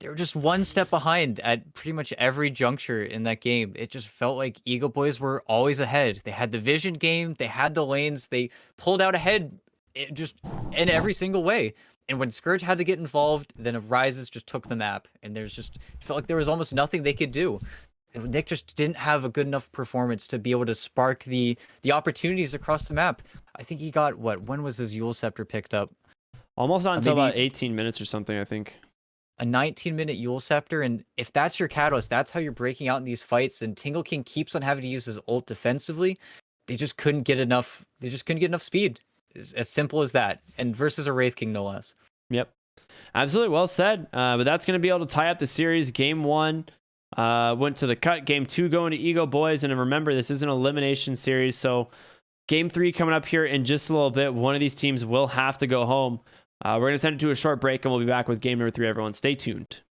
they were just one step behind at pretty much every juncture in that game. It just felt like Egoboys were always ahead. They had the vision game, they had the lanes, they pulled out ahead just in every single way. And when Scourge had to get involved, then Rises just took the map, and it felt like there was almost nothing they could do. Nick just didn't have a good enough performance to be able to spark the opportunities across the map. I think he got when was his Yule Scepter picked up? Almost not until maybe about 18 minutes or something, I think. A 19-minute Yule Scepter, and if that's your catalyst, that's how you're breaking out in these fights. And Tingle King keeps on having to use his ult defensively. They just couldn't get enough. They just couldn't get enough speed. It's as simple as that. And versus a Wraith King, no less. Yep, absolutely well said. But that's going to be able to tie up the series. Game 1 went to the cut. Game 2 going to Egoboys, and remember, this is an elimination series, so Game 3 coming up here in just a little bit. One of these teams will have to go home. We're going to send it to a short break, and we'll be back with game number 3, everyone. Stay tuned.